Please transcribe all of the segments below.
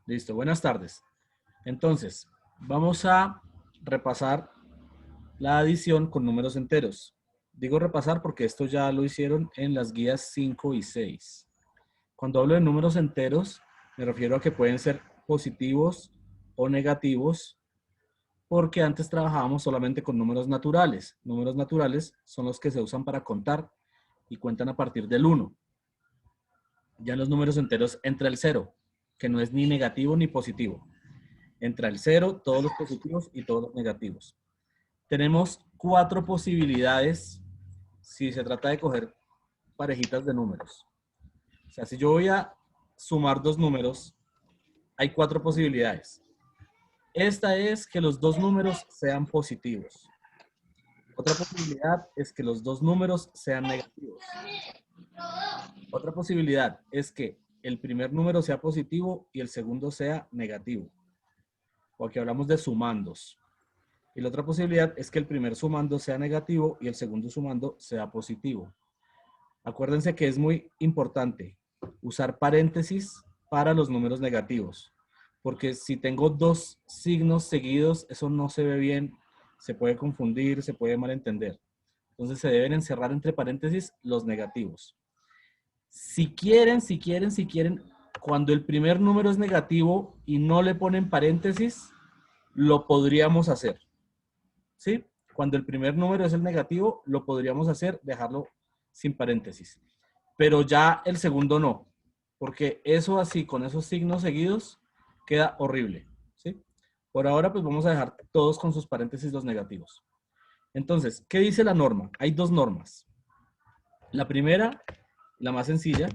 Listo, buenas tardes. Entonces, vamos a repasar la adición con números enteros. Digo repasar porque esto ya lo hicieron en las guías 5 y 6. Cuando hablo de números enteros, me refiero a que pueden ser positivos o negativos, porque antes trabajábamos solamente con números naturales. Números naturales son los que se usan para contar y cuentan a partir del 1. Ya en los números enteros entra el 0, que no es ni negativo ni positivo. Entra el 0, todos los positivos y todos los negativos. Tenemos 4 posibilidades si se trata de coger parejitas de números. O sea, si yo voy a sumar dos números, hay 4 posibilidades. Esta es que los dos números sean positivos. Otra posibilidad es que los dos números sean negativos. Otra posibilidad es que el primer número sea positivo y el segundo sea negativo. O aquí hablamos de sumandos. Y la otra posibilidad es que el primer sumando sea negativo y el segundo sumando sea positivo. Acuérdense que es muy importante usar paréntesis para los números negativos, porque si tengo dos signos seguidos, eso no se ve bien, se puede confundir, se puede malentender. Entonces se deben encerrar entre paréntesis los negativos. Si quieren, cuando el primer número es negativo y no le ponen paréntesis, lo podríamos hacer. ¿Sí? Cuando el primer número es el negativo, lo podríamos hacer, dejarlo sin paréntesis. Pero ya el segundo no, porque eso así, con esos signos seguidos, queda horrible. ¿Sí? Por ahora, pues vamos a dejar todos con sus paréntesis los negativos. Entonces, ¿qué dice la norma? Hay dos normas. La primera, la más sencilla,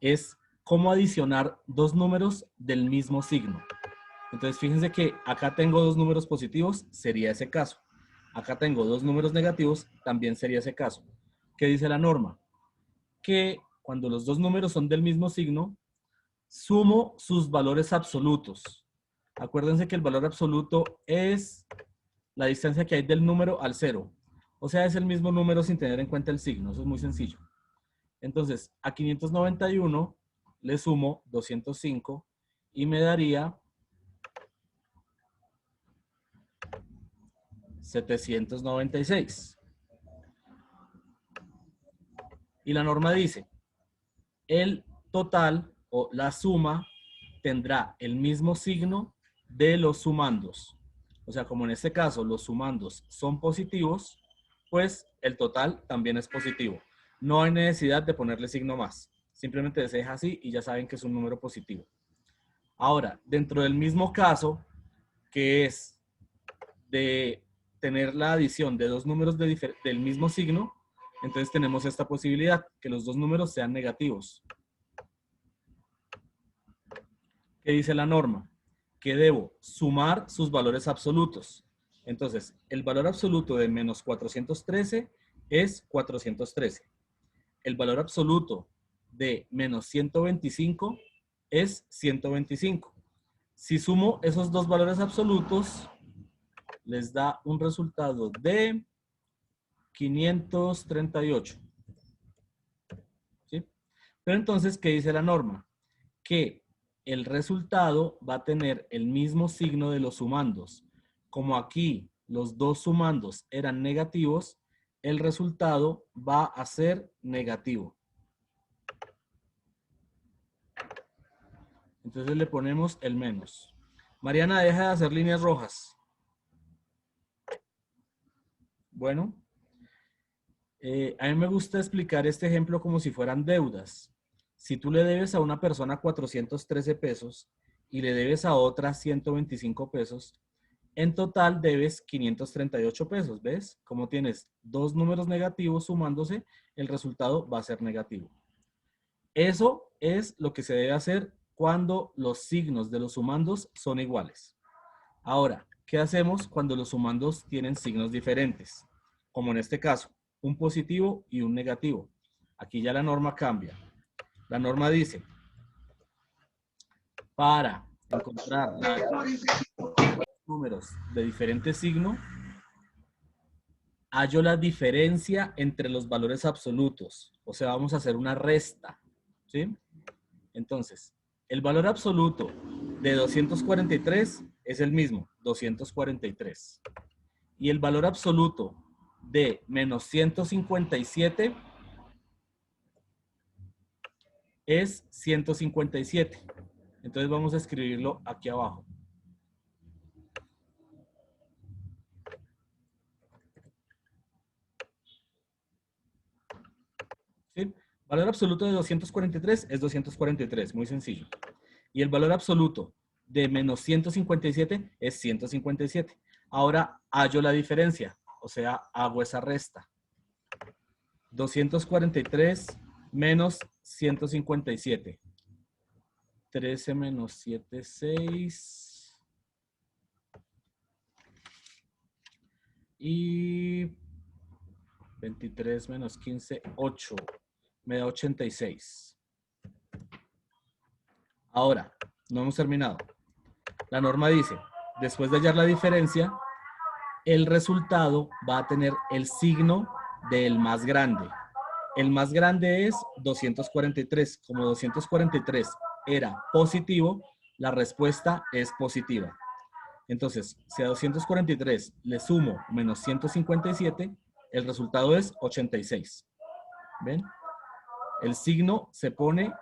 es cómo adicionar dos números del mismo signo. Entonces, fíjense que acá tengo dos números positivos, sería ese caso. Acá tengo dos números negativos, también sería ese caso. ¿Qué dice la norma? Que cuando los dos números son del mismo signo, sumo sus valores absolutos. Acuérdense que el valor absoluto es la distancia que hay del número al cero. O sea, es el mismo número sin tener en cuenta el signo. Eso es muy sencillo. Entonces, a 591 le sumo 205 y me daría 796. Y la norma dice, el total o la suma tendrá el mismo signo de los sumandos. O sea, como en este caso los sumandos son positivos, pues el total también es positivo. No hay necesidad de ponerle signo más. Simplemente se deja así y ya saben que es un número positivo. Ahora, dentro del mismo caso, que es de tener la adición de dos números del mismo signo, entonces tenemos esta posibilidad, que los dos números sean negativos. ¿Qué dice la norma? Que debo sumar sus valores absolutos. Entonces, el valor absoluto de menos 413 es 413. El valor absoluto de menos 125 es 125. Si sumo esos dos valores absolutos, les da un resultado de 538. ¿Sí? Pero entonces, ¿qué dice la norma? Que el resultado va a tener el mismo signo de los sumandos. Como aquí los dos sumandos eran negativos, el resultado va a ser negativo. Entonces le ponemos el menos. Mariana, deja de hacer líneas rojas. Bueno, a mí me gusta explicar este ejemplo como si fueran deudas. Si tú le debes a una persona 413 pesos y le debes a otra 125 pesos, en total debes 538 pesos, ¿ves? Como tienes dos números negativos sumándose, el resultado va a ser negativo. Eso es lo que se debe hacer cuando los signos de los sumandos son iguales. Ahora, ¿qué hacemos cuando los sumandos tienen signos diferentes? Como en este caso, un positivo y un negativo. Aquí ya la norma cambia. La norma dice, para encontrar números de diferente signo, hallo la diferencia entre los valores absolutos. O sea, vamos a hacer una resta. ¿Sí? Entonces, el valor absoluto de 243 es el mismo, 243. Y el valor absoluto de menos 157 es 157. Entonces vamos a escribirlo aquí abajo. ¿Sí? Valor absoluto de 243 es 243, muy sencillo. Y el valor absoluto de menos 157 es 157. Ahora hallo la diferencia, o sea, hago esa resta. 243 menos 157. 13 menos 7, 6. Y 23 menos 15, 8. Me da 86. Ahora, no hemos terminado. La norma dice, después de hallar la diferencia, el resultado va a tener el signo del más grande. El más grande es 243. Como 243 era positivo, la respuesta es positiva. Entonces, si a 243 le sumo menos 157, el resultado es 86. ¿Ven? El signo se pone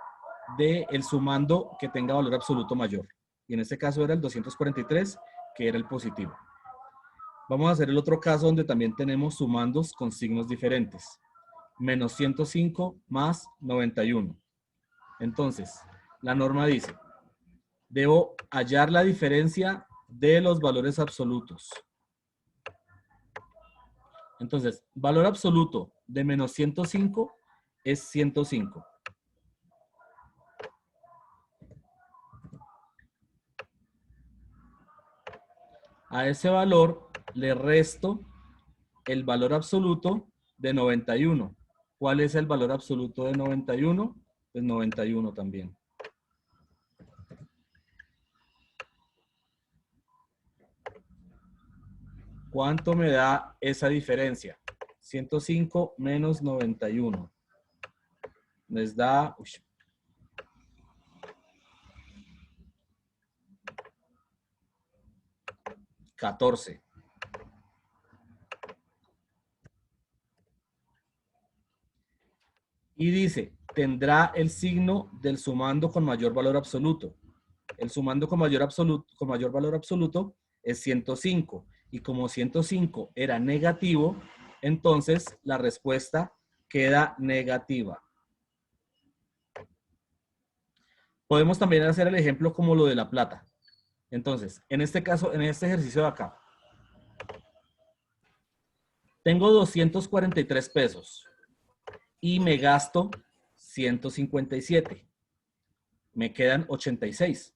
del sumando que tenga valor absoluto mayor. Y en este caso era el 243, que era el positivo. Vamos a hacer el otro caso donde también tenemos sumandos con signos diferentes. Menos 105 más 91. Entonces, la norma dice, debo hallar la diferencia de los valores absolutos. Entonces, valor absoluto de menos 105 es 105. A ese valor le resto el valor absoluto de 91. ¿Cuál es el valor absoluto de 91? Pues 91 también. ¿Cuánto me da esa diferencia? 105 menos 91. Les da 14. Y dice, tendrá el signo del sumando con mayor valor absoluto. El sumando con mayor valor absoluto es 105. Y como 105 era negativo, entonces la respuesta queda negativa. Podemos también hacer el ejemplo como lo de la plata. Entonces, en este caso, en este ejercicio de acá, tengo 243 pesos y me gasto 157. Me quedan 86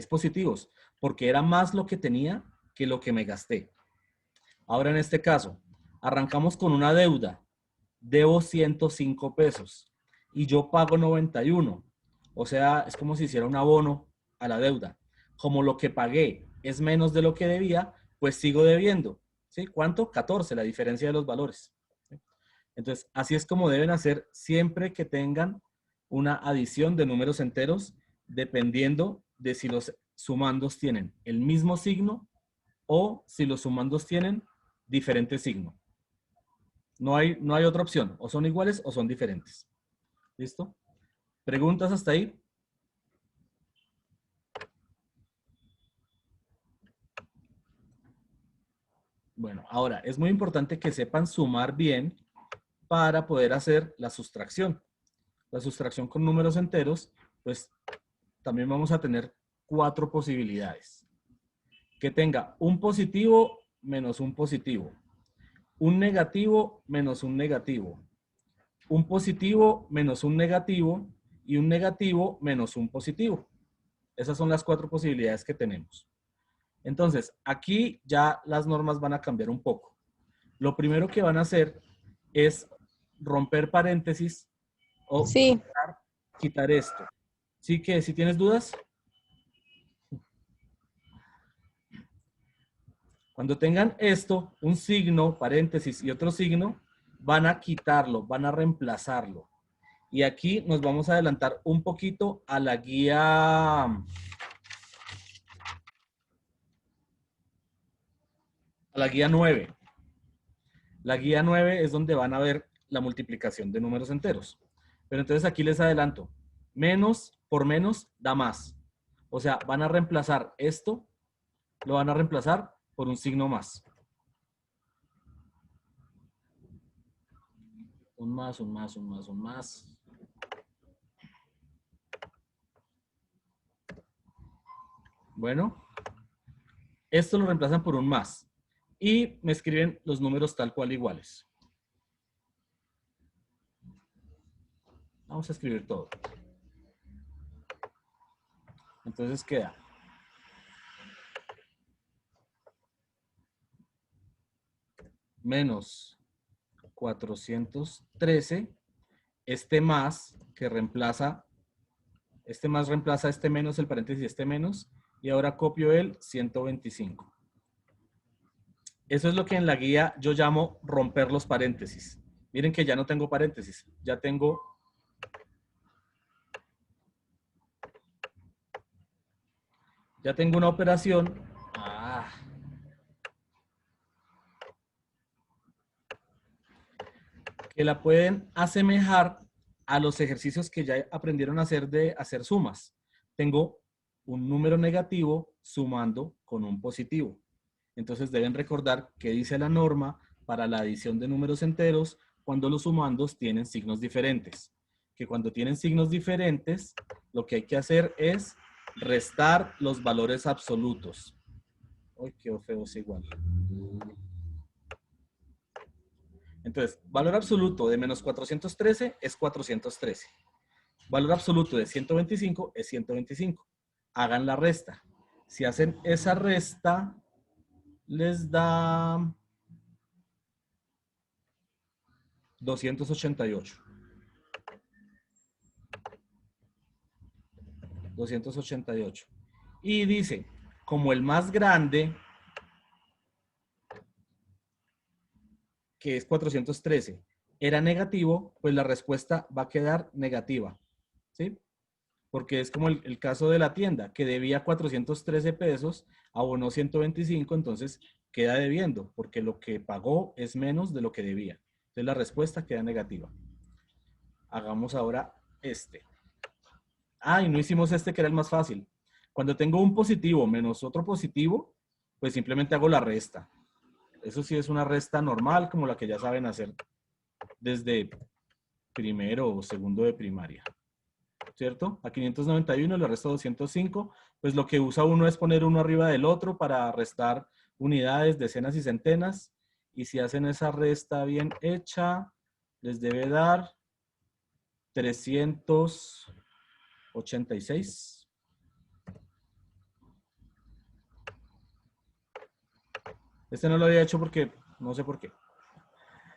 positivos, porque era más lo que tenía que lo que me gasté. Ahora en este caso, arrancamos con una deuda. Debo 105 pesos y yo pago 91. O sea, es como si hiciera un abono a la deuda. Como lo que pagué es menos de lo que debía, pues sigo debiendo. ¿Sí? ¿Cuánto? 14, la diferencia de los valores. ¿Sí? Entonces, así es como deben hacer siempre que tengan una adición de números enteros, dependiendo de si los sumandos tienen el mismo signo o si los sumandos tienen diferente signo. No hay otra opción. O son iguales o son diferentes. ¿Listo? ¿Preguntas hasta ahí? Bueno, ahora es muy importante que sepan sumar bien para poder hacer la sustracción. La sustracción con números enteros, pues también vamos a tener 4 posibilidades. Que tenga un positivo menos un positivo, un negativo menos un negativo, un positivo menos un negativo y un negativo menos un positivo. Esas son las 4 posibilidades que tenemos. Entonces, aquí ya las normas van a cambiar un poco. Lo primero que van a hacer es romper paréntesis o Sí. quitar esto. ¿Sí que si tienes dudas? Cuando tengan esto, un signo, paréntesis y otro signo, van a quitarlo, van a reemplazarlo. Y aquí nos vamos a adelantar un poquito a la guía la guía 9. La guía 9 es donde van a ver la multiplicación de números enteros. Pero entonces aquí les adelanto. Menos por menos da más. O sea, van a reemplazar esto, lo van a reemplazar por un signo más. Un más, un más, un más, un más. Bueno, esto lo reemplazan por un más. Y me escriben los números tal cual iguales. Vamos a escribir todo. Entonces queda menos 413. Este más que reemplaza, este más reemplaza este menos, el paréntesis este menos. Y ahora copio el 125. Eso es lo que en la guía yo llamo romper los paréntesis. Miren que ya no tengo paréntesis, ya tengo una operación que la pueden asemejar a los ejercicios que ya aprendieron a hacer de hacer sumas. Tengo un número negativo sumando con un positivo. Entonces deben recordar que dice la norma para la adición de números enteros cuando los sumandos tienen signos diferentes. Que cuando tienen signos diferentes, lo que hay que hacer es restar los valores absolutos. Uy, qué feo es igual. Entonces, valor absoluto de menos 413 es 413. Valor absoluto de 125 es 125. Hagan la resta. Si hacen esa resta, les da 288. 288. Y dice, como el más grande, que es 413, era negativo, pues la respuesta va a quedar negativa. ¿Sí? Porque es como el caso de la tienda, que debía 413 pesos, abonó 125, entonces queda debiendo, porque lo que pagó es menos de lo que debía. Entonces la respuesta queda negativa. Hagamos ahora este. Ah, y no hicimos este que era el más fácil. Cuando tengo un positivo menos otro positivo, pues simplemente hago la resta. Eso sí es una resta normal, como la que ya saben hacer desde primero o segundo de primaria. ¿Cierto? A 591 le resta 205, pues lo que usa uno es poner uno arriba del otro para restar unidades, decenas y centenas. Y si hacen esa resta bien hecha, les debe dar 386. Este no lo había hecho porque no sé por qué.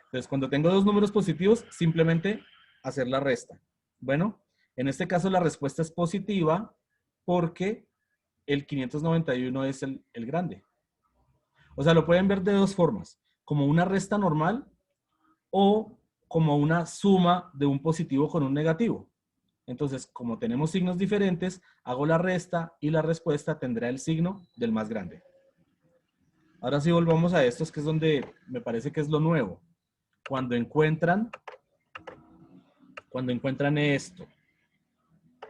Entonces, cuando tengo dos números positivos, simplemente hacer la resta. Bueno, en este caso la respuesta es positiva porque el 591 es el grande. O sea, lo pueden ver de dos formas, como una resta normal o como una suma de un positivo con un negativo. Entonces, como tenemos signos diferentes, hago la resta y la respuesta tendrá el signo del más grande. Ahora sí volvamos a estos, que es donde me parece que es lo nuevo. Cuando encuentran esto,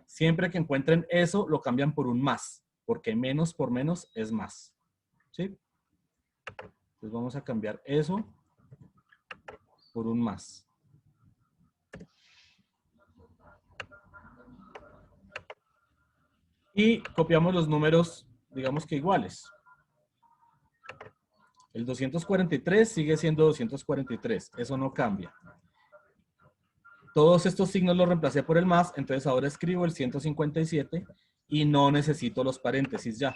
siempre que encuentren eso, lo cambian por un más, porque menos por menos es más. ¿Sí? Entonces vamos a cambiar eso por un más. Y copiamos los números, digamos que iguales. El 243 sigue siendo 243, eso no cambia. Todos estos signos los reemplacé por el más, entonces ahora escribo el 157 y no necesito los paréntesis ya.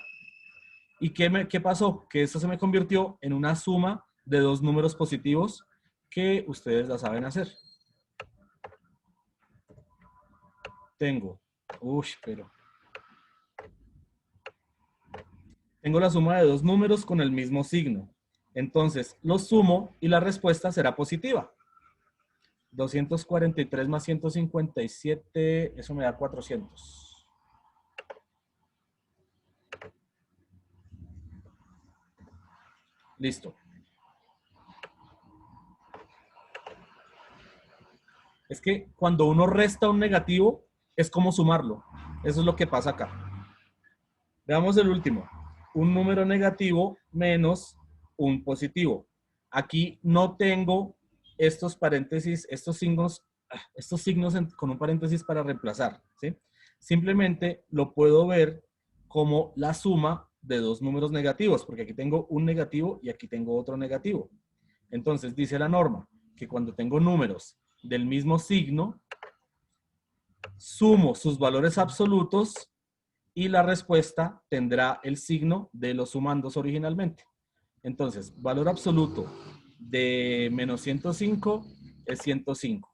¿Y qué pasó? Que esto se me convirtió en una suma de dos números positivos que ustedes la saben hacer. Tengo la suma de dos números con el mismo signo. Entonces los sumo y la respuesta será positiva. 243 más 157, eso me da 400. Listo. Es que cuando uno resta un negativo, es como sumarlo. Eso es lo que pasa acá. Veamos el último. Un número negativo menos un positivo. Aquí no tengo estos paréntesis, estos signos con un paréntesis para reemplazar, ¿sí? Simplemente lo puedo ver como la suma de dos números negativos, porque aquí tengo un negativo y aquí tengo otro negativo. Entonces, dice la norma que cuando tengo números del mismo signo, sumo sus valores absolutos y la respuesta tendrá el signo de los sumandos originalmente. Entonces, valor absoluto de menos 105 es 105.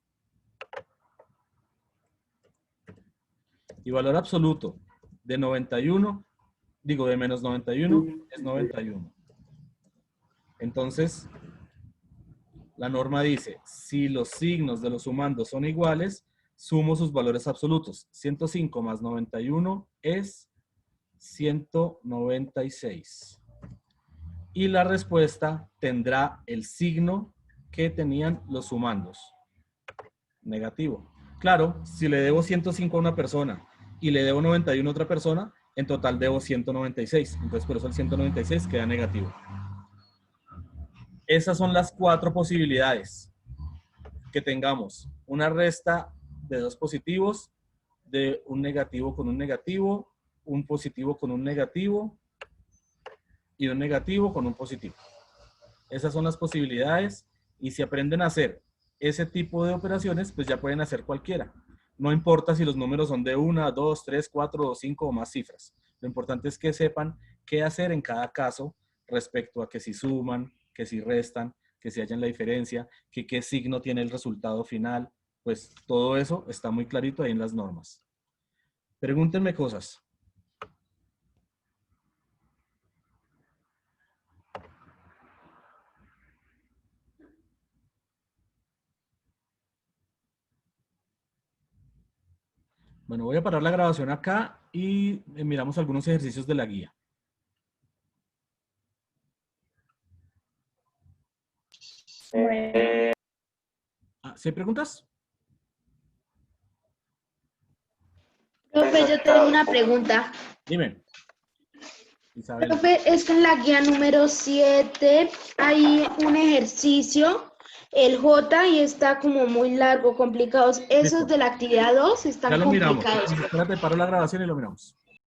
Y valor absoluto de 91, digo de menos 91, es 91. Entonces, la norma dice, si los signos de los sumandos son iguales, sumo sus valores absolutos. 105 más 91 es 196. Y la respuesta tendrá el signo que tenían los sumandos. Negativo. Claro, si le debo 105 a una persona y le debo 91 a otra persona, en total debo 196. Entonces, por eso el 196 queda negativo. Esas son las 4 posibilidades que tengamos. Una resta de dos positivos, de un negativo con un negativo, un positivo con un negativo y un negativo con un positivo. Esas son las posibilidades y si aprenden a hacer ese tipo de operaciones, pues ya pueden hacer cualquiera. No importa si los números son de 1, 2, 3, 4 o 5 o más cifras. Lo importante es que sepan qué hacer en cada caso respecto a que si suman, que si restan, que si hallan la diferencia, que qué signo tiene el resultado final. Pues todo eso está muy clarito ahí en las normas. Pregúntenme cosas. Bueno, voy a parar la grabación acá y miramos algunos ejercicios de la guía. ¿Sí hay preguntas? Profe, yo tengo una pregunta. Dime, Isabel. Profe, es que en la guía número 7 hay un ejercicio, el J, y está como muy largo, complicados. Esos Listo. de la actividad 2 Ya están lo miramos. complicados. Entonces, espérate, paro la grabación y lo miramos.